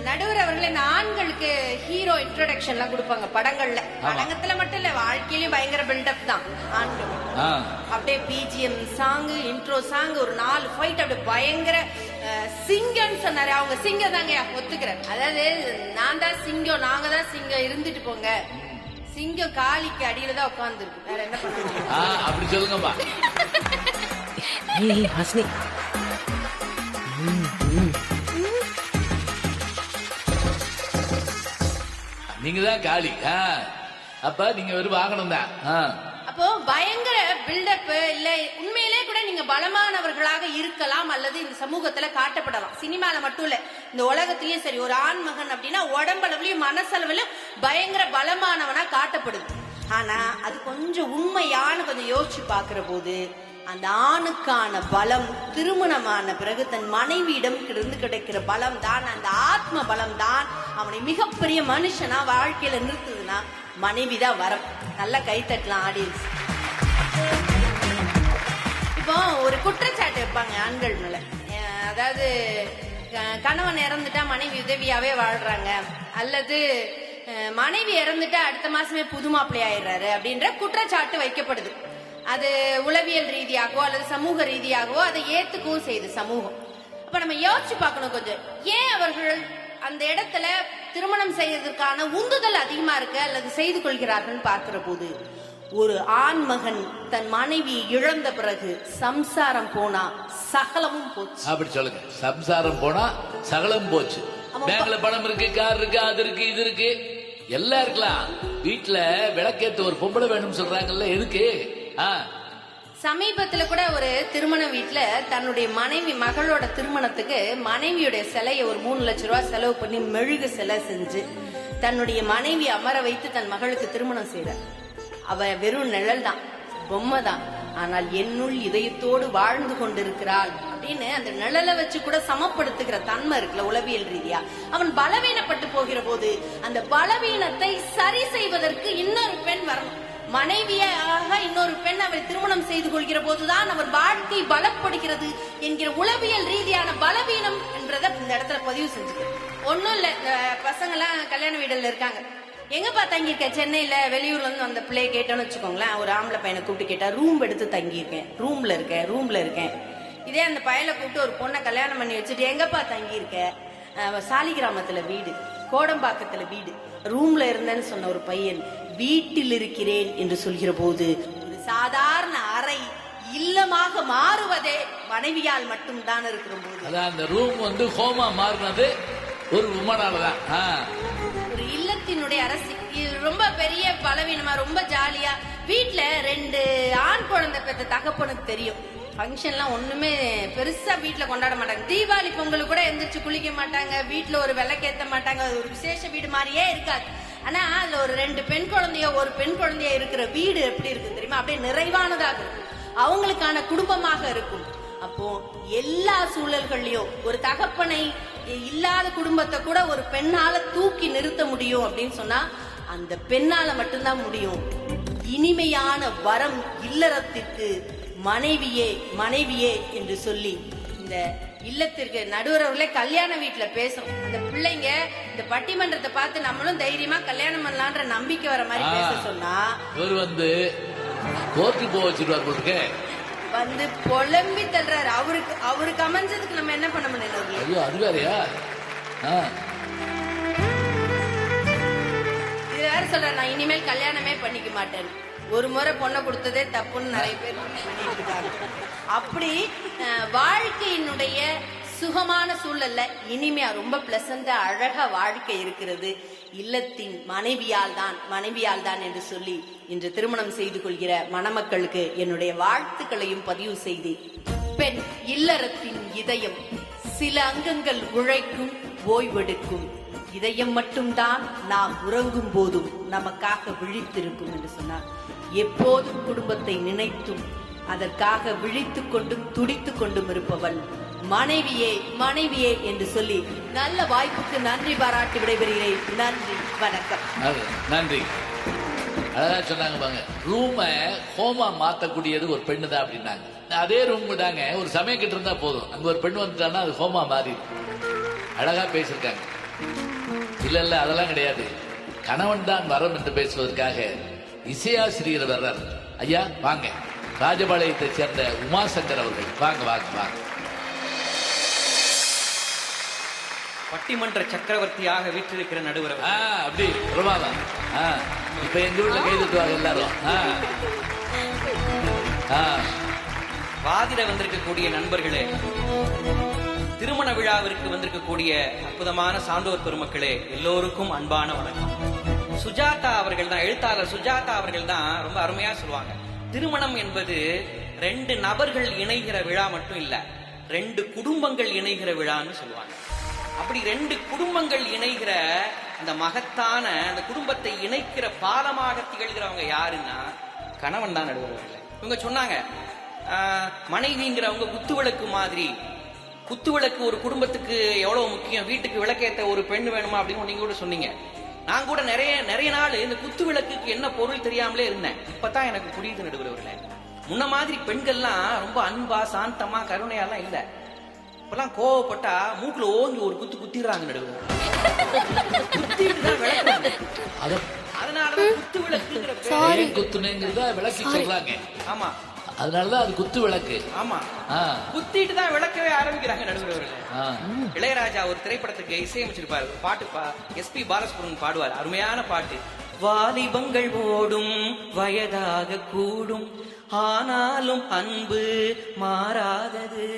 நடுவர் அவர்கள் இந்த ஆண்களுக்கு ஹீரோ இன்ட்ரோடக்ஷன் எல்லாம் கொடுப்பாங்க படங்கள்ல. படங்கத்துல மட்டும் இல்ல, வாழ்க்கையிலயும் பயங்கர பில்டப் தான் ஆண்கள். அப்படியே பிஜிஎம் சாங், இன்ட்ரோ சாங், ஒரு 4 ஃபைட் அப்படியே பயங்கர சிங்கம் சொன்னாரு. அவங்க சிங்கம் தாங்க, ஒத்துக்கிறேன். அதாவது நான் தான் சிங்கம், நாங்க தான் சிங்கம், இருந்துட்டு போங்க. சிங்கம் காலிக்கு அடியில தான் உட்கார்ந்து இருக்கு, வேற என்ன பண்ணுங்க அப்படி சொல்லுங்கப்பா. ஹாசினி நீங்க தான் காளி. அப்ப நீங்க வெறும் வாகனம் தான். அப்போ பயங்கர பில்டப் இல்ல, உண்மையிலே கூட நீங்க பலமானவர்களாக இருக்கலாம் அல்லது இந்த சமூகத்துல காட்டப்படலாம். சினிமால மட்டும் இல்ல, இந்த உலகத்திலயும் சரி, ஒரு ஆண் மகன் அப்படின்னா உடம்பளவுலயும் மனசளவுலயும் பயங்கர பலமானவனா காட்டப்படுது. ஆனா அது கொஞ்சம் உண்மையான கொஞ்சம் யோசிச்சு பாக்குற போது அந்த ஆணுக்கான பலம் திருமணமான பிறகு தன் மனைவியிடம் இருந்து கிடைக்கிற பலம் தான், அந்த ஆத்ம பலம் தான் அவனை மிகப்பெரிய மனுஷனா வாழ்க்கையில நிறுத்துதுன்னா மனைவிதான் வரம். நல்லா கைத்தட்டலாம் ஆடியன்ஸ். இப்போ ஒரு குற்றச்சாட்டு வைப்பாங்க ஆண்கள் மேல, அதாவது கணவன் இறந்துட்டா மனைவி உதவியாவே வாழ்றாங்க, அல்லது மனைவி இறந்துட்டா அடுத்த மாசமே புது மாப்பிள்ளை ஆயிடுறாரு அப்படின்ற குற்றச்சாட்டு வைக்கப்படுது. அது உளவியல் ரீதியாகவோ அல்லது சமூக ரீதியாகவோ அதை ஏத்துக்கவும் செய்யுது சமூகம். அப்ப நம்ம யோசிச்சு பார்க்கணும் கொஞ்சம், ஏன் அவர்கள் அந்த இடத்துல திருமணம் செய்வதற்கான உந்துதல் அதிகமா இருக்கு அல்லது செய்து கொள்கிறார்கள் பார்க்கிற போது, ஒரு ஆண் மகன் தன் மனைவி இழந்த பிறகு சம்சாரம் போனா சகலமும் போச்சு. அப்படி சொல்லுங்க. சம்சாரம் போனா சகலம் போச்சு. பேங்க்ல பணம் இருக்கு, கார் இருக்கு, அது இருக்கு, இது இருக்கு, எல்லாம் இருக்கலாம். வீட்டுல விளக்கேத்த ஒரு பொம்பளை வேணும்னு சொல்றாங்கல்ல, எதுக்கு? சமீபத்துல கூட ஒரு திருமண வீட்டுல தன்னுடைய மனைவி மகளோட திருமணத்துக்கு மனைவியுடைய சிலையை ஒரு 3 லட்சம் ரூபாய் செலவு பண்ணி மெழுகு சிலை செஞ்சு தன்னுடைய மனைவி அமர வைத்து தன் மகளுக்கு திருமணம் செய்தார். அவ வெறும் நிழல் தான், பொம்மை தான், ஆனால் என்னுள் இதயத்தோடு வாழ்ந்து கொண்டிருக்கிறாள் அப்படின்னு அந்த நிழலை வச்சு கூட சமப்படுத்துகிற தன்மை இருக்குல்ல உளவியல் ரீதியா. அவன் பலவீனப்பட்டு போகிற போது அந்த பலவீனத்தை சரி செய்வதற்கு இன்னொரு பெண் வரணும். மனைவியாக இன்னொரு பெண் அவரை திருமணம் செய்து கொள்கிற போதுதான் அவர் வாழ்க்கை பலப்படுகிறது என்கிற உளவியல் ரீதியான பலவீனம் என்றதை இந்த இடத்துல பதிவு செஞ்சுக்கிறேன். ஒன்னும் இல்ல, இந்த பசங்க எல்லாம் கல்யாண வீடுல இருக்காங்க, எங்கப்பா தங்கியிருக்க? சென்னையில வெளியூர்ல இருந்து அந்த பிள்ளைய கேட்டோன்னு வச்சுக்கோங்களேன், ஒரு ஆம்பளை பையனை கூப்பிட்டு கேட்டா ரூம் எடுத்து தங்கியிருக்கேன், ரூம்ல இருக்கேன். இதே அந்த பையனை கூப்பிட்டு ஒரு பொண்ணை கல்யாணம் பண்ணி வச்சுட்டு எங்கப்பா தங்கியிருக்க? சாலிகிராமத்துல வீடு, கோடம்பாக்கத்துல வீடு, ரூம்ல இருந்தேன்னு சொன்ன ஒரு பையன் வீட்டில் இருக்கிறேன் என்று சொல்கிற போது ஒரு சாதாரண அறை இல்லமாக மாறுவதே மனைவியால் மட்டும் தான் இருக்கிற போது, அந்த ரூம் வந்து ஹோமா மாறினது ஒரு உமனாலதான். ஒரு இல்லத்தினுடைய அரசு ரொம்ப பெரிய பலவீனமா ரொம்ப ஜாலியா வீட்டுல 2 ஆண் குழந்தை பெற்ற தகப்பனுக்கு தெரியும். ஃபங்க்ஷன்லாம் ஒண்ணுமே பெருசா வீட்டுல கொண்டாட மாட்டாங்க. தீபாவளி பொங்கல் கூட எந்திரிச்சு குளிக்க மாட்டாங்க, வீட்டுல ஒரு விளக்கேத்த மாட்டாங்க, ஒரு விசேஷ வீடு மாதிரியே இருக்காது. ஆனா அதுல ஒரு 2 பெண் குழந்தையோ ஒரு பெண் குழந்தையோ இருக்கிற வீடு எப்படி இருக்கு தெரியுமா? அப்படியே நிறைவானதாக இருக்கும், அவங்களுக்கான குடும்பமாக இருக்கும். அப்போ எல்லா சூழல்கள்லயும் ஒரு தகப்பனை இல்லாத குடும்பத்தை கூட ஒரு பெண்ணால தூக்கி நிறுத்த முடியும் அப்படின்னு சொன்னா அந்த பெண்ணால மட்டும்தான் முடியும். இனிமையான வரம் இல்லறத்திற்கு மனைவியே என்று சொல்லி இந்த இல்லத்திற்கு நடுவர்களே கல்யாண வீட்டுல பேசுறோம். அந்த பிள்ளைங்க இந்த பட்டிமன்றத்தை பார்த்து நம்மளும் தைரியமா கல்யாணம் பண்ணலான்ற நம்பிக்கை வர மாதிரி பேச சொன்னா இவர் வந்து கோர்ட்டுக்கு போக வச்சிருவாரு, வந்து புலம்பி தள்ளுறாரு. அவருக்கு அமைஞ்சதுக்கு நம்ம என்ன பண்ண முடியல? அது வேறையா? இது வேற சொல்ற, நான் இனிமேல் கல்யாணமே பண்ணிக்க மாட்டேன், ஒரு முறை பொண்ணை கொடுத்ததே தப்புன்னு நிறைய பேர் பண்ணிட்டு இருக்காங்க. அப்படி வாழ்க்கையினுடைய சுகமான சூழல்ல இனிமையா ரொம்ப பிளசண்டா அழகா வாழ்க்கை இருக்கிறது இல்லத்தின் மனைவியால் தான் என்று சொல்லி இன்று திருமணம் செய்து கொள்கிற மணமக்களுக்கு என்னுடைய வாழ்த்துக்களையும் பதிவு செய்து, பெண் இல்லறத்தின் இதயம் சில அங்கங்கள் உழைக்கும் ஓய்வெடுக்கும், இதயம் மட்டும்தான் நாம் உறங்கும் போதும் நமக்காக விழித்திருக்கும் என்று சொன்னார். எப்போதும் குடும்பத்தை நினைத்தும் அதற்காக விழித்துக் கொண்டும் துடித்துக் கொண்டும் இருப்பவள் மனைவியே என்று சொல்லி நல்ல வாய்ப்புக்கு நன்றி பாராட்டி விடைபெறுகிறேன். நன்றி, வணக்கம். நன்றி. அழகா சொன்னாங்க பாங்க, ரூமை ஹோமா மாத்தக்கூடியது ஒரு பெண்ணு தான் அப்படின்னாங்க. அதே ரூம் தாங்க ஒரு சமயம் கிட்ட இருந்தா போதும், அங்க ஒரு பெண் வந்துட்டான்னா அது ஹோமா மாறி. அழகா பேசிருக்காங்க. இல்ல அதெல்லாம் கிடையாது. கணவன் தான் வரம் என்று பேசுவதற்காக இசையாசிரியர் வர்றார். ஐயா வாங்க, ராஜபாளையத்தை சேர்ந்த உமாசங்கர் அவர்கள் வாங்க வாங்க வாங்க. பட்டிமன்ற சக்கரவர்த்தியாக வீற்றிருக்கிற நடுவர் அப்படி பிரமாதம். இப்ப எங்க வீட்டுல கை தட்டுவாங்க எல்லாரும். வாதிட வந்திருக்கக்கூடிய நண்பர்களே, திருமண விழாவிற்கு வந்திருக்கக்கூடிய அற்புதமான சான்றோர் பெருமக்களே, எல்லோருக்கும் அன்பான வணக்கம். சுஜாதா அவர்கள் தான், எழுத்தாளர் சுஜாதா அவர்கள் தான் ரொம்ப அருமையா சொல்லுவாங்க, திருமணம் என்பது 2 நபர்கள் இணைகிற விழா மட்டும் இல்ல, 2 குடும்பங்கள் இணைகிற விழான்னு சொல்லுவாங்க. அப்படி 2 குடும்பங்கள் இணைகிற அந்த மகத்தான அந்த குடும்பத்தை இணைக்கிற பாலமாக திகழ்கிறவங்க யாருன்னா கணவன் தான் நடுவர்கள். இவங்க சொன்னாங்க, மனைவிங்கிறவங்க குத்துவிளக்கு மாதிரி. குத்துவிளக்கு ஒரு குடும்பத்துக்கு எவ்வளவு முக்கியம், வீட்டுக்கு விளக்கேற்ற ஒரு பெண் வேணுமா அப்படின்னு நீங்க கூட சொன்னீங்க. நான் கூட நிறைய நாள் இந்த குத்து விளக்குக்கு என்ன பொருள் தெரியாமலே இருந்தேன். இப்பதான் எனக்கு புரியுது நடுவர்களே. முன்ன மாதிரி பெண்கள்லாம் ரொம்ப அன்பா சாந்தமா கருணையாலாம் இல்ல. இப்பெல்லாம் கோவப்பட்டா மூக்குல ஓங்கி ஒரு குத்து குத்திடுறாங்க நடுவர். அதனாலதான் குத்து விளக்குங்கிற பேர் குத்துனேங்கிறத விளக்கி சொல்றாங்க. ஆமா, அதனாலதான் அது குத்து விளக்கு. ஆமா, குத்திட்டு தான் விளக்கவே ஆரம்பிக்கிறாங்க நடுவர்கள். இளையராஜா ஒரு திரைப்படத்துக்கு இசையமைச்சிருப்பாரு, பாட்டு எஸ்பி பாலசுப்ரமணியன் பாடுவார், அருமையான பாட்டு. வாலிபங்கள் ஓடும் வயதாக கூடும், ஆனாலும் அன்பு மாறாதது,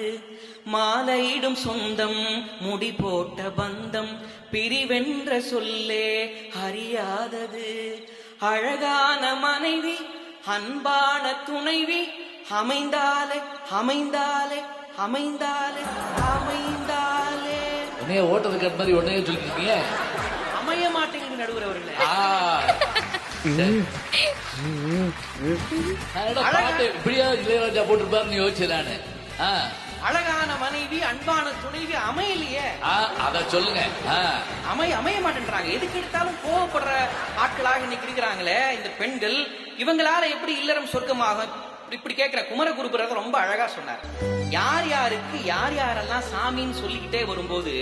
மாலையிடும் சொந்தம் முடி போட்ட பந்தம், பிரிவென்ற சொல்லே அறியாதது, அழகான மனைவி அன்பான துணைவி, அமைந்தாலே அமைந்தாலே அமைந்தாலே அமைந்தாலே. உன்னைய ஓட்டது கட் மாதிரி உடனே சொல்லிருக்கீங்க. அமைய மாட்டேங்குது நடுவர் அவர்களே. இப்படியா இளையராஜா போட்டிருப்பாருன்னு யோசிச்சேன் நானு. அழகான மனைவி அன்பான துணைவி அமையலையே, அத சொல்லுங்க. அமைய மாட்டேன்றாங்க. எதுக்கு எடுத்தாலும் கோவப்படுற ஆட்களாக இன்னைக்கு இருக்கிறாங்களே இந்த பெண்கள். இவங்களால எப்படி இல்லறம் சொர்க்கமாகும்? இப்படி கேட்கிற குமரகுருபரர் ரொம்ப அழகா சொன்னார். யார் யாருக்கு யார் யாரெல்லாம் சாமின்னு சொல்லிக்கிட்டே வரும்போது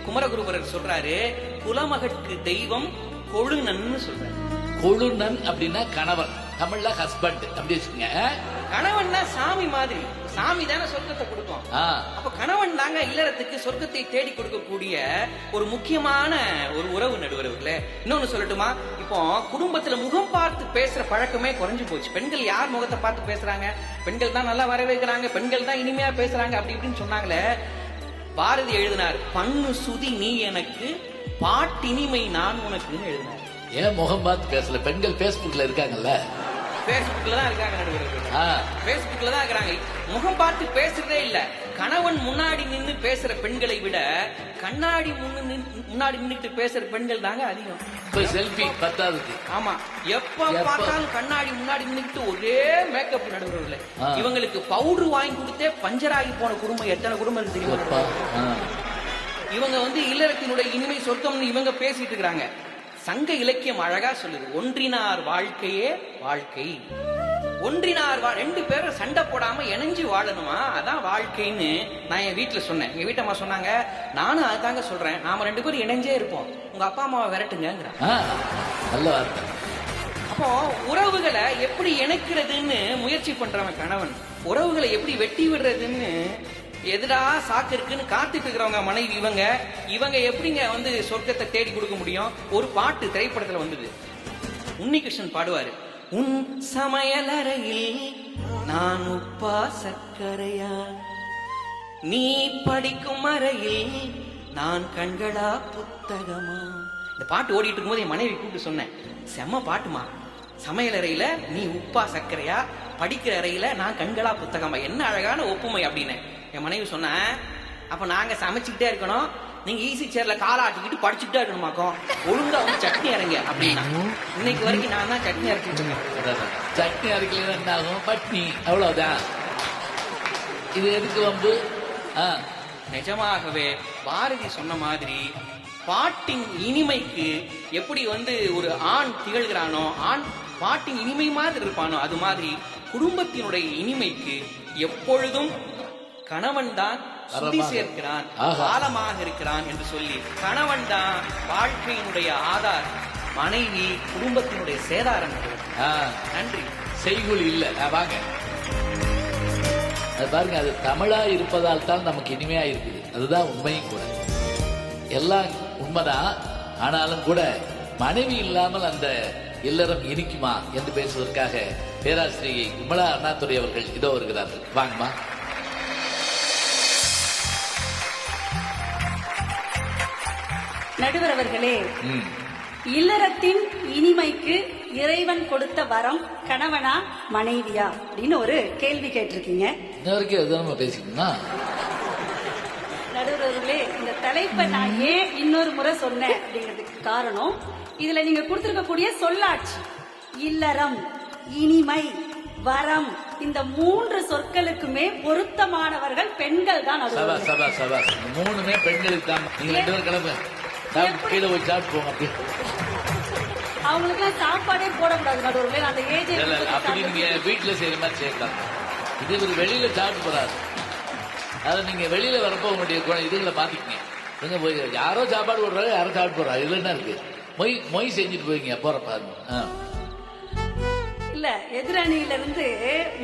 குமரகுருபரர் சொல்றாரு, குலமகற்கு தெய்வம் கொழுநன்னு சொல்றாரு. கொழுநன் அப்படின்னா கணவன், தமிழ்ல ஹஸ்பண்ட் அப்படி வச்சுக்கோங்க. கணவன்னா சாமி மாதிரி, சாமி தானே சொர்க்கத்தை கொடுக்கும். அப்ப கணவன் தாங்க இல்லறத்துக்கு சொர்க்கத்தை தேடி கொடுக்கக்கூடிய ஒரு முக்கியமான ஒரு உறவு நடுவர்களே. இன்னொன்னு சொல்லட்டுமா, இப்போ குடும்பத்துல முகம் பார்த்து பேசுற பழக்கமே குறைஞ்சு போச்சு. பெண்கள் யார் முகத்தை பார்த்து பேசுறாங்க? பெண்கள் தான் நல்லா வரவேற்கிறாங்க, பெண்கள் தான் இனிமையா பேசுறாங்க அப்படி இப்படின்னு சொன்னாங்களே. பாரதி எழுதினார், பண்ணு சுதி நீ எனக்கு, பாட்டினிமை நான் உனக்குன்னு எழுதினார். ஏன் முகம் பார்த்து பேசல? பெண்கள் பேஸ்புக்ல இருக்காங்கல்ல, பேஸ்புக்ல தான் இருக்காங்க நடுவர்கள், பேஸ்புக்ல தான் இருக்காங்க. முகம் பார்த்து பேசுறதே இல்ல. கணவன் முன்னாடி நின்று பேசுற பெண்களை விட கண்ணாடி முன்னாடி நின்றுட்டு பேசுற பெண்கள் தாங்க அதிகம். செல்ஃபி பத்தாதுக்கு. ஆமா, எப்ப பார்த்தாலும் கண்ணாடி முன்னாடி நின்றுட்டு ஒரே மேக்கப் நடுவர்களே. இவங்களுக்கு பவுடர் வாங்கி கொடுத்தே பஞ்சராகி போன குடும்பம் எத்தனை குடும்பம் இருக்கு தெரியுமா? இவங்க இல்லறத்தினுடைய இனிமை சொர்க்கம்னு இவங்க பேசிட்டு இருக்காங்க. சங்க இலக்கியம் அழகா சொல்லுது, ஒன்றினார் வாழ்க்கையே வாழ்க்கை. ஒன்றினார் 2 பேரும் சண்டை போடாம இணைஞ்சு வாழணுமா, அதான் வாழ்க்கைன்னு நான் என் வீட்டுல சொன்னேன். எங்க வீட்டம்மா சொன்னாங்க, நானும் அதுதாங்க சொல்றேன், நாம 2 பேரும் இணைஞ்சே இருப்போம், உங்க அப்பா அம்மாவை விரட்டுங்க. அப்போ உறவுகளை எப்படி இணைக்கிறதுன்னு முயற்சி பண்றவன் கணவன், உறவுகளை எப்படி வெட்டி விடுறதுன்னு எதிரா சாக்கு இருக்குன்னு காத்துட்டு இருக்கிறவங்க மனைவி. இவங்க எப்படிங்க சொர்க்கத்தை தேடி கொடுக்க முடியும்? ஒரு பாட்டு திரைப்படத்துல வந்தது, உன்னிகிருஷ்ணன் பாடுவாரு, உன் சமையலறையில் நான் உப்பா சர்க்கரையா, நீ படிக்கும் அறையில் நான் கண்களா புத்தகமா. இந்த பாட்டு ஓடிட்டு இருக்கும்போது என் மனைவி கூப்பிட்டு சொன்னேன், செம்ம பாட்டுமா, சமையலறையில நீ உப்பா சர்க்கரையா, படிக்கிற அறையில நான் கண்களா புத்தகமா, என்ன அழகான ஒப்புமை அப்படின்னு. என் மனைவி சொன்ன, அப்ப நாங்க சமைச்சுக்கிட்டே இருக்கணும், நீங்க ஈஸி சேர்ல காலாட்டிக்கிட்டு படிச்சுட்டே இருக்கணுமாக்கும், ஒழுங்கா சட்னி இறங்க அப்படின்னா. இன்னைக்கு வரைக்கும் நான் தான் சட்னி அரைச்சிட்டு இருக்கேன். சட்னி அரைக்கல என்ன ஆகும்? பட்னி, அவ்வளவுதான். இது எதுக்கு வம்பு? நிஜமாகவே பாரதி சொன்ன மாதிரி பாட்டின் இனிமைக்கு எப்படி ஒரு ஆண் திகழ்கிறானோ, ஆண் பாட்டின் இனிமை மாதிரி இருப்பானோ, அது மாதிரி குடும்பத்தினுடைய இனிமைக்கு எப்பொழுதும் கணவன் தான் சுத்தி வரமாக. சேர்க்கிறான், ஆஹா. பாலமாக இருக்கிறான் என்று சொல்லி கணவன் தான் வாழ்க்கையினுடைய ஆதார், மனைவி குடும்பத்தினுடைய சேதாரம். நன்றி. செய்குள் இல்ல. வாங்க, அது பாருங்க, அது தமிழா இருப்பதால் தான் நமக்கு இனிமையா இருக்குது. அதுதான் உண்மையும் கூட. எல்லாம் உண்மைதான். ஆனாலும் கூட மனைவி இல்லாமல் அந்த இல்லறம் இனிக்குமா என்று பேசுவதற்காக பேராசிரியை விமலா அண்ணாதுரை அவர்கள் இதோ வருகிறார்கள். வாங்கம்மா. நடுவர் அவர்களே, இல்லறத்தின் இனிமைக்கு இறைவன் கொடுத்த வரம் கணவனா மனைவியா அப்படின்னு ஒரு கேள்வி கேட்டிருக்கீங்க. இன்ன வரைக்கும் அதுதான் பேசிக்கணும். நடுவர் அவர்களே, இந்த தலைப்பை நான் ஏன் இன்னொரு முறை சொன்னேன் அப்படிங்கிறதுக்கு காரணம், இதுல நீங்க கொடுத்திருக்கக்கூடிய சொல்லாட்சி இல்லறம், இனிமை, வரம், இந்த 3 சொற்களுக்குமே பொருத்தமானவர்கள் பெண்கள் தான். சபா சபா சபா, மூணுமே பெண்களுக்கு தான். நீங்க 2 பேரும் கிளம்பு, கீழே போய் சாப்பிட்டு போங்க. அப்படி அவங்களுக்கு எல்லாம் சாப்பாடே போடக்கூடாது நடுவர்களே. அந்த ஏஜ் அப்படி நீங்க வீட்டுல செய்யற மாதிரி செய்யலாம். இது ஒரு வெளியில சாப்பிட்டு போறாரு. அதை நீங்க வெளியில வரப்போ உங்களுடைய இதுகளை பாத்துக்கீங்க. யாரோ சாப்பாடு போடுறாரு, யாரோ சாப்பிட்டு போறாரு. இதுல என்ன இருக்கு? மொய் செஞ்சுட்டு போவீங்க போறப்ப. இல்ல, எதிரணியில இருந்து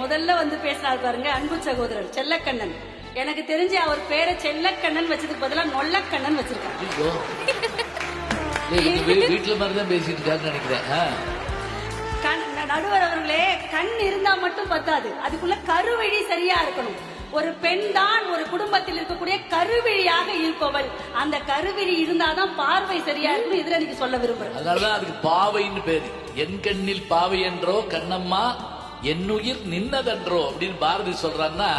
முதல்ல வந்து பேசினார் பாருங்க அன்பு சகோதரர் செல்லக்கண்ணன். எனக்கு தெரிஞ்சு அவர் பேரை செல்லக்கண்ணன் வச்சதுக்கு பதிலா நொல்லக்கண்ணன் வச்சிருக்காங்க. வீட்டுல மாதிரிதான் பேசிட்டு இருக்காருன்னு நினைக்கிறேன். நடுவர் அவர்களே, கண் இருந்தா மட்டும் பத்தாது, அதுக்குள்ள கருவழி சரியா இருக்கணும். ஒரு பெண் தான் ஒரு குடும்பத்தில் இருக்கக்கூடிய கருவிழியாக இருப்பவள். அந்த கருவிழி இருந்தாதான் பார்வை சரியா இருக்கும். இதுல நீங்க சொல்ல விரும்புறேன். அதனாலதான் அதுக்கு பாவைன்னு பேரு. என் கண்ணில் பாவை என்றோ கண்ணம்மா என்னுயிர் நின்னதன்றோ அப்படின்னு பாரதி சொல்றான்னா,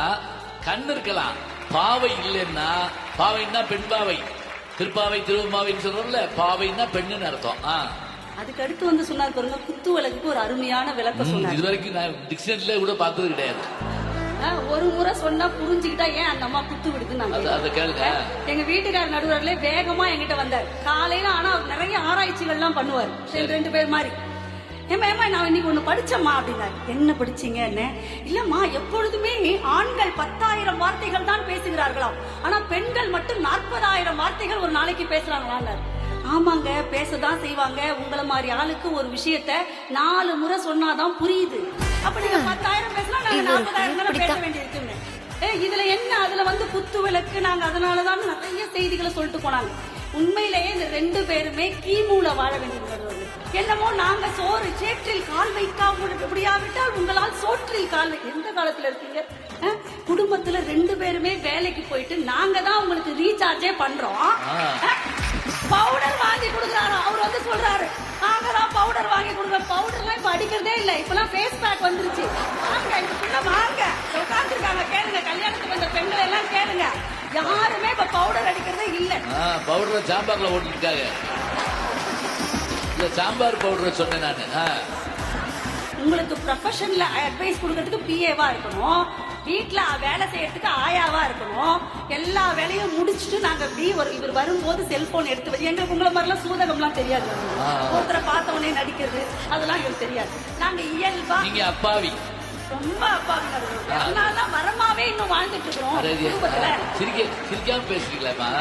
கண் இருக்கலாம், பாவை இல்லைன்னா, பாவைன்னா பெண் பாவை, திருப்பாவை திருவம்மாவைன்னு சொல்றோம்ல, பாவைன்னா பெண்ணுன்னு அர்த்தம். அதுக்கு அடுத்து வந்து சொன்னார் பாருங்க, குத்து விளக்குக்கு ஒரு அருமையான விளக்கம் சொன்னார். இது வரைக்கும் நான் டிக்ஷனரியில கூட பார்த்தது கிடையாது. ஒரு முறை சொன்னா புரிஞ்சுக்கிட்டா ஏன் அந்த அம்மா குத்து விடுதுன்னு எங்க வீட்டுக்கார நடுவர்களே வேகமா என்கிட்ட வந்தார் காலையில. ஆனா அவர் நிறைய ஆராய்ச்சிகள்லாம் பண்ணுவார். 2 பேர் மாதிரி. ஏமா நான் இன்னைக்கு ஒண்ணு படிச்சம்மா அப்படின்னாரு. என்ன படிச்சீங்க? என்ன இல்லம்மா, எப்பொழுதுமே ஆண்கள் 10,000 வார்த்தைகள் தான் பேசுகிறார்களாம், ஆனா பெண்கள் மட்டும் 40,000 வார்த்தைகள் ஒரு நாளைக்கு பேசுறாங்களான்னாரு. ஆமாங்க, பேசதான் செய்வாங்க. உங்களை மாதிரி ஆளுக்கு ஒரு விஷயத்த 4 முறை சொன்னாதான் புரியுது. அப்ப நீங்க 10,000 பேசினா நாங்க 40,000 பேச வேண்டியிருக்குங்க. இதுல என்ன, அதுல வந்து குத்து விளக்கு, நாங்க அதனாலதான் நிறைய செய்திகளை சொல்லிட்டு போனாங்க. உண்மையிலேயே இந்த 2 பேருமே கிமுல வாழ வேண்டியது. என்னமோ நாங்க சோறு சேற்றில் கால் வைக்காம எப்படியாவிட்டால் உங்களால் சோற்றில் கால் எந்த காலத்துல இருக்கீங்க? குடும்பத்துல 2 பேருமே வேலைக்கு போயிட்டு நாங்க தான் உங்களுக்கு ரீசார்ஜே பண்றோம். பவுடர் வாங்கி கொடுக்குறாரு. அவர் வந்து சொல்றாரு, நாங்கதான் பவுடர் வாங்கி கொடுக்குறோம். பவுடர்லாம் இப்ப அடிக்கிறதே இல்ல, இப்பெல்லாம் ஃபேஸ் பேக் வந்துருச்சு. வாங்க இதுக்குள்ள வாங்க, உட்காந்துருக்காங்க, கேளுங்க. கல்யாணத்துக்கு வந்த பெண்கள் எல்லாம் கேளுங்க, யாருமே இப்ப பவுடர் அடிக்கிறதே இல்ல. பவுடர் சாம்பார்ல ஓட்டிருக்காங்க. இல்ல, சாம்பார் பவுடர் சொன்னேன் நானு. உங்களுக்கு ப்ரொஃபஷன்ல அட்வைஸ் கொடுக்கறதுக்கு பிஏவா இருக்கணும், வீட்டுல வேலை செய்யறதுக்கு ஆயாவா இருக்கணும். எல்லா வேலையும் முடிச்சுட்டு நாங்க இவர் வரும்போது செல்போன் எடுத்து வச்சு, எங்களுக்கு உங்களை மாதிரிலாம் சூதகம்லாம் தெரியாது. ஒருத்தரை பார்த்தவனே நடிக்கிறது அதெல்லாம் எங்களுக்கு தெரியாது. நாங்க இயல்பா, நீங்க அப்பாவி, ரொம்ப அப்பாவி. அதனாலதான் வரமாவே இன்னும் வாழ்ந்துட்டு இருக்கிறோம். சிரிக்காம பேசுறீங்களா?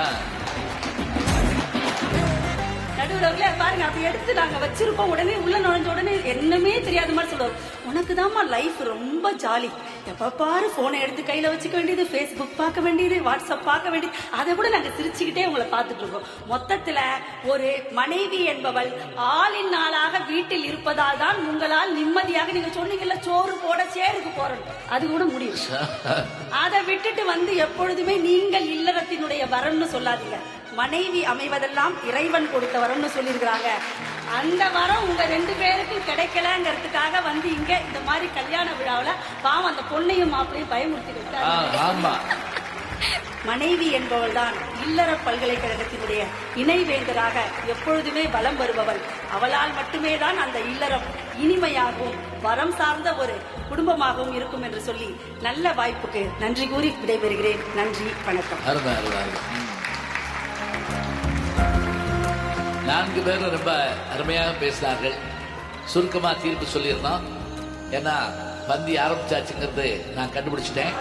நடுவுல பாருங்க, அப்படி எடுத்து நாங்க வச்சிருப்போம். உடனே உள்ள நுழைஞ்ச உடனே என்னமே தெரியாத மாதிரி சொல்லுவார், உனக்குதாம்மா லைஃப் ரொம்ப ஜாலி, எப்ப பாரு போனை எடுத்து கையில வச்சுக்க வேண்டியது, பேஸ்புக் பார்க்க வேண்டியது, வாட்ஸ்அப் பார்க்க வேண்டியது. அதை கூட நாங்க சிரிச்சுக்கிட்டே உங்களை பார்த்துட்டு இருக்கோம். மொத்தத்துல ஒரு மனைவி என்பவள் ஆளின் நாளாக வீட்டில் இருப்பதால் தான் உங்களால் நிம்மதியாக, நீங்க சொன்னீங்கல்ல சோறு போட சேருக்கு போறோம், அது கூட முடியும். அதை விட்டுட்டு வந்து எப்பொழுதுமே நீங்கள் இல்லறத்தினுடைய வரம்னு சொல்லாதீங்க. மனைவி அமைவதெல்லாம் இறைவன் கொடுத்த வரம்னு சொல்லியிருக்கிறாங்க. அந்த வரம் உங்க 2 பேருக்கும் கிடைக்கலங்கிறதுக்காக வந்து இங்க இந்த மாதிரி கல்யாண விழாவில பாவம் அந்த பொண்ணையும் மாப்பிளையும் பயமுறுத்தி வச்சாங்க. மனைவி என்பவள் தான் இல்லற பல்கலைக்கழகத்தினுடைய இணைவேந்தராக எப்பொழுதுமே வலம் வருபவள். அவளால் மட்டுமே தான் அந்த இல்லறம் இனிமையாகவும் வரம் சார்ந்த ஒரு குடும்பமாகவும் இருக்கும் என்று சொல்லி நல்ல வாய்ப்புக்கு நன்றி கூறி விடைபெறுகிறேன். நன்றி, வணக்கம். 4 பேரும் ரொம்ப அருமையாக பேசினார்கள். சுருக்கமா தீர்ப்பு சொல்லியிருந்தோம். ஏன்னா பந்தி ஆரம்பிச்சாச்சுங்கிறது நான் கண்டுபிடிச்சிட்டேன்.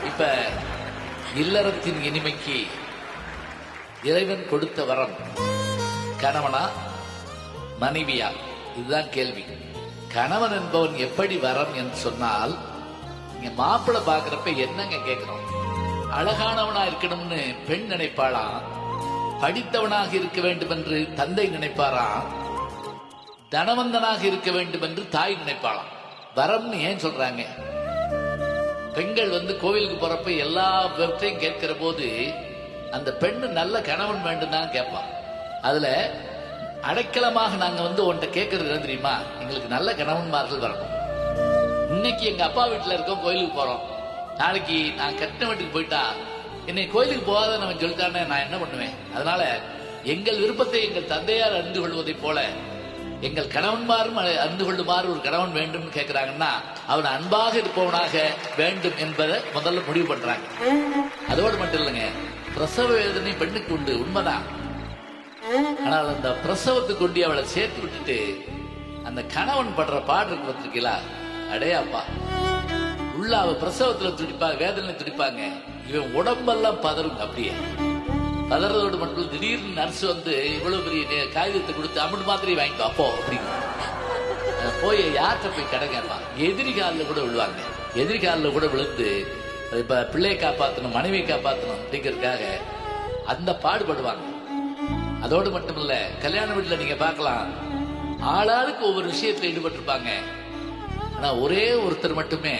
இப்ப இல்லறத்தின் இனிமைக்கு இறைவன் கொடுத்த வரம் கணவனா மனைவியா? இதுதான் கேள்வி. கணவன் என்பவன் எப்படி வரம் என்று சொன்னால், நீங்க மாப்பிள்ளை பாக்குறப்ப என்னங்க கேட்கிறோம்? அழகானவனா இருக்கணும்னு பெண் நினைப்பாளாம், படித்தவனாக இருக்க வேண்டும் என்று தந்தை நினைப்பாராம், தனவந்தனாக இருக்க வேண்டும் என்று தாய் நினைப்பாளாம். வரம்னு ஏன் சொல்றாங்க? பெண்கள் கோவிலுக்கு போறப்ப எல்லாவற்றையும் கேட்கிற போது அந்த பெண்ணு நல்ல கணவன் வேண்டும் தான் கேட்பான். அதுல அடைக்கலமாக நாங்க உன்கிட்ட கேட்கறது என்ன தெரியுமா? எங்களுக்கு நல்ல கணவன்மார்கள் வரணும். இன்னைக்கு எங்க அப்பா வீட்டுல இருக்கோம், கோயிலுக்கு போறோம். நாளைக்கு நான் கட்டின வீட்டுக்கு போயிட்டா என்னை கோயிலுக்கு போகாத நம்ம சொல்லிட்டானே, நான் என்ன பண்ணுவேன்? அதனால எங்கள் விருப்பத்தை எங்கள் தந்தையார் அறிந்து கொள்வதை போல எங்கள் கணவன்மாரும் அறிந்து கொள்ளுமாறு ஒரு கணவன் வேண்டும் கேட்கிறாங்கன்னா, அவன் அன்பாக இருப்பவனாக வேண்டும் என்பதை முதல்ல முடிவு பண்றாங்க. அதோடு மட்டும் இல்லைங்க, பிரசவ வேதனை பெண்ணுக்கு உண்டு, உண்மைதான். ஆனால் அந்த பிரசவத்துக்கு கொண்டு அவளை சேர்த்து விட்டுட்டு அந்த கணவன் படுற பாடு இருக்கு பார்த்திருக்கீங்களா? அடே அப்பா, உள்ள அவ பிரசவத்துல துடிப்பாங்க, வேதனை துடிப்பாங்க, இவன் உடம்பெல்லாம் பதறுங்க. அப்படியே பதறதோடு மட்டும் திடீர்னு நர்ஸ் இவ்வளவு பெரிய காகிதத்தை கொடுத்து அமிர்த மாத்திரை வாங்கிட்டோம் அப்போ அப்படிங்க போய் யார்கிட்ட போய் கடை கேட்பான். எதிரிகாலில் கூட விழுவாங்க. எதிரிகாலில் கூட விழுந்து இப்ப பிள்ளையை காப்பாற்றணும், மனைவியை காப்பாற்றணும் அப்படிங்கிறதுக்காக அந்த பாடுபடுவாங்க. அதோடு மட்டும் இல்ல, கல்யாண வீட்டுல நீங்க பார்க்கலாம், ஆளாளுக்கு ஒவ்வொரு விஷயத்துல ஈடுபட்டிருப்பாங்க. ஆனா ஒரே ஒருத்தர் மட்டுமே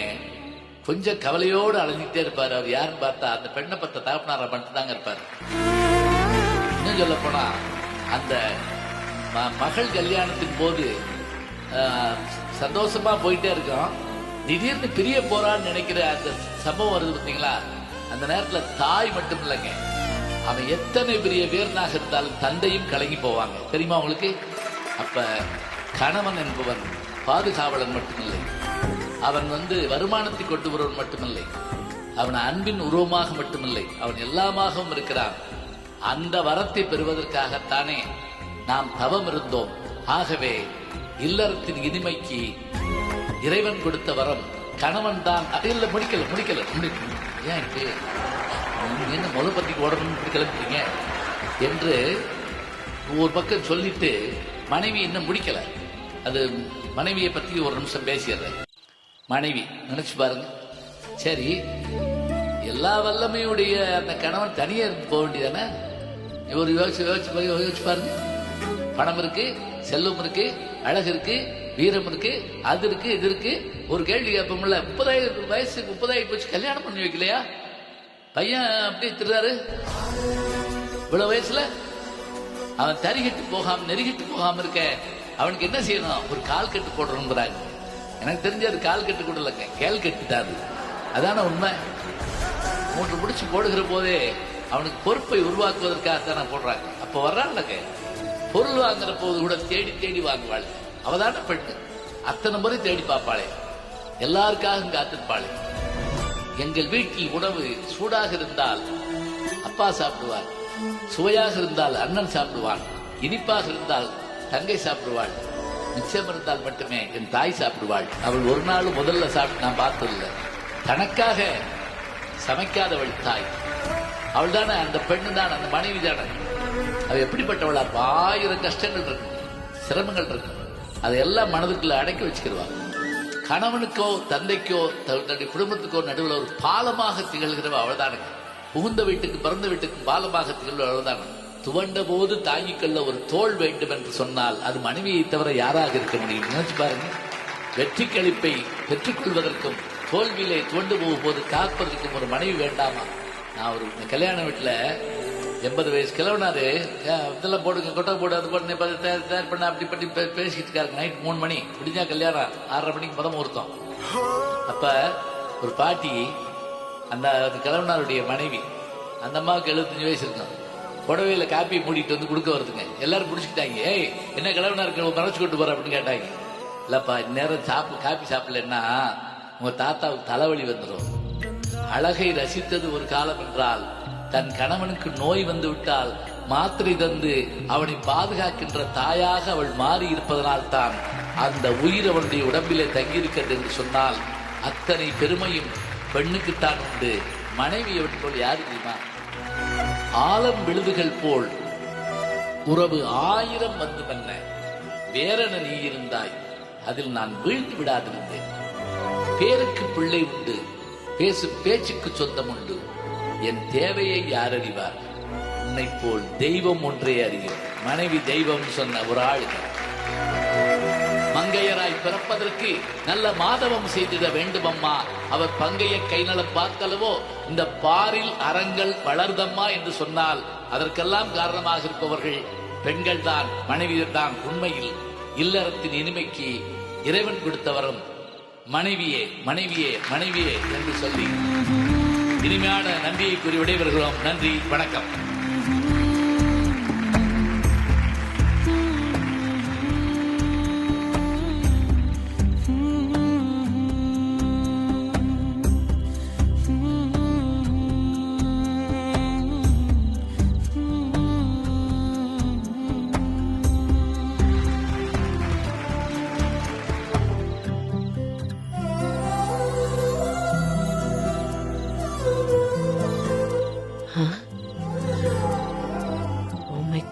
கொஞ்சம் கவலையோடு அலைஞ்சிட்டே இருப்பாரு. அவர் யாருன்னு பார்த்தா அந்த பெண்ணை பத்த தகப்பனார மட்டும் தாங்க இருப்பாரு. இன்னும் சொல்ல போனா, அந்த மகள் கல்யாணத்தின் போது சந்தோஷமா போயிட்டே இருக்கோம், திடீர்னு பிரிய போறான்னு நினைக்கிற அந்த சம்பவம் வருது பார்த்தீங்களா? அந்த நேரத்துல தாய் மட்டும் இல்லைங்க, அவன் எத்தனை பெரிய வீரனாக இருந்தாலும் தந்தையும் கலங்கி போவாங்க. தெரியுமா உங்களுக்கு? அப்ப கணவன் என்பவன் பாதுகாவலன் மட்டுமில்லை, அவன் வருமானத்தை கொண்டு வருவன் மட்டுமில்லை, அவன் அன்பின் உருவமாக மட்டுமில்லை, அவன் எல்லாமாகவும் இருக்கிறான். அந்த வரத்தை பெறுவதற்காகத்தானே நாம் தவம் இருந்தோம். ஆகவே இல்லறத்தின் இனிமைக்கு இறைவன் கொடுத்த வரம் கணவன் தான். இல்ல, முடிக்கல ஏன் என்ன முதல் பத்திக்கு ஓடணும்னு கிளம்புறீங்க என்று ஒரு பக்கம் சொல்லிட்டு மனைவி இன்னும் முடிக்கல. அது மனைவியை பத்தி ஒரு நிமிஷம் பேசிடுறேன். மனைவி நினைச்சு பாருங்க, சரி எல்லா வல்லமையுடைய அந்த கணவன் தனியா இருந்து போக வேண்டியதானே? ஒரு யோசிச்சு பாருங்க. பணம் இருக்கு, செல்வம் இருக்கு, அழகு இருக்கு, வீரம் இருக்கு, அது இருக்கு, இது இருக்கு. ஒரு கேள்வி கேட்போம்ல, 30 வயசு 30 போச்சு, கல்யாணம் பண்ணி வைக்கலையா? பையன் அப்படி திருறாரு இவ்வளவு வயசுல. அவன் தறிகட்டு போகாம நெருகிட்டு போகாம இருக்க அவனுக்கு என்ன செய்யணும்? ஒரு கால் கட்டு போடணுங்கிறாங்க. எனக்கு தெரிஞ்சது கால் கட்டு கூட இல்லைங்க, கேள் கட்டுட்டாரு. அதான உண்மை. 3 முடிச்சு போடுகிற போதே அவனுக்கு பொறுப்பை உருவாக்குவதற்காகத்தான் போடுறாங்க. அப்ப வர்றாங்க, பொருள் வாங்குற போது கூட தேடி தேடி வாங்குவாள். அவதான பெண்ணு, அத்தனை முறை தேடி பார்ப்பாளே, எல்லாருக்காக காத்திருப்பாளே. எங்கள் வீட்டில் உணவு சூடாக இருந்தால் அப்பா சாப்பிடுவார், சுவையாக இருந்தால் அண்ணன் சாப்பிடுவான், இனிப்பாக இருந்தால் தங்கை சாப்பிடுவாள், மிச்சம் இருந்தால் மட்டுமே என் தாய் சாப்பிடுவாள். அவள் ஒரு நாள் முதல்ல சாப்பிட்டு நான் பார்த்ததில்லை. தனக்காக சமைக்காதவள் தாய். அவள் தானே அந்த பெண்ணு தான், அந்த மனைவி தானே. அவள் எப்படிப்பட்டவளா? 1000 கஷ்டங்கள் இருக்கு, சிரமங்கள் இருக்கு, அதையெல்லாம் மனதுக்குள்ள அடக்கி வச்சுக்கிடுவாள். கணவனுக்கோ தந்தைக்கோ தன்னுடைய குடும்பத்துக்கோ நடுவில் ஒரு பாலமாக திகழ்கிறவ அவள் தானுங்க. புகுந்த வீட்டுக்கு பிறந்த வீட்டுக்கு பாலமாக திகழ்வ அவள் தானே. துவண்ட போது தாங்கிக்கொள்ள ஒரு தோள் வேண்டும் என்று சொன்னால் அது மனைவியை தவிர யாராக இருக்க முடியும்? நினைச்சு பாருங்க. வெற்றி கழிப்பை பெற்றுக்கொள்வதற்கும் தோல்வியிலே துவண்டு போது காப்பதற்கும் ஒரு மனைவி வேண்டாமா? நான் ஒரு கல்யாண வீட்டுல 80 வயசு கிழவனாரு, இதெல்லாம் போடுங்க, கொட்டை போடு, அது போட்டு தயார் பண்ண அப்படி பண்ணி பேசிக்கிட்டு இருக்காரு. நைட் 3 மணி முடிஞ்சா கல்யாணம், 6:30 மணிக்கு முதல் முகூர்த்தம். அப்ப ஒரு பாட்டி, அந்த கிழவனாருடைய மனைவி, அந்த அம்மாவுக்கு 75 வயசு இருக்கும், புடவையில காப்பி மூடிட்டு கொடுக்க வருதுங்க. எல்லாரும் பிடிச்சிக்கிட்டாங்க. ஏய், என்ன கிழவனா இருக்கு, மறைச்சு கொண்டு போற அப்படின்னு கேட்டாங்க. இல்லப்பா, இந்நேரம் காப்பி சாப்பிடலன்னா உங்க தாத்தாவுக்கு தலைவலி வந்துடும். அழகை ரசித்தது ஒரு காலம் என்றால், தன் கணவனுக்கு நோய் வந்து விட்டால் மாத்திரை தந்து அவனை பாதுகாக்கின்ற தாயாக அவள் மாறி இருப்பதனால் தான் அந்த உயிர் அவனுடைய உடம்பிலே தங்கியிருக்கிறது என்று சொன்னால் அத்தனை பெருமையும் பெண்ணுக்குத்தான் உண்டு. மனைவி அவற்றுள் யாரு தெரியுமா? ஆலம் விழுதுகள் போல் உறவு 1000 வந்து மன்ன வேறென நீ இருந்தாய், அதில் நான் வீழ்ந்து விடாதிருந்தேன். பேருக்கு பிள்ளை உண்டு, பேசும் பேச்சுக்கு சொந்தம் உண்டு, என் தேவையை யார் அறிவார்? உன்னை போல் தெய்வம் ஒன்றே அறியும். மனைவி தெய்வம் சொன்ன ஒரு ஆள். மங்கையராய் பிறப்பதற்கு நல்ல மாதவம் செய்திட வேண்டுமம்மா, அவர் பங்கைய கைநலம் பார்த்தளவோ இந்த பாரில் அறங்கள் வளர்தம்மா என்று சொன்னால் அதற்கெல்லாம் காரணமாக இருப்பவர்கள் பெண்கள் தான், மனைவியர் தான். உண்மையில் இல்லறத்தின் இனிமைக்கு இறைவன் கொடுத்தவரும் மனைவியே மனைவியே மனைவியே என்று சொல்லி இனிமையான நன்றியை கூறி விடைபெறுகிறோம். நன்றி, வணக்கம்.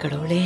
கடவுளே.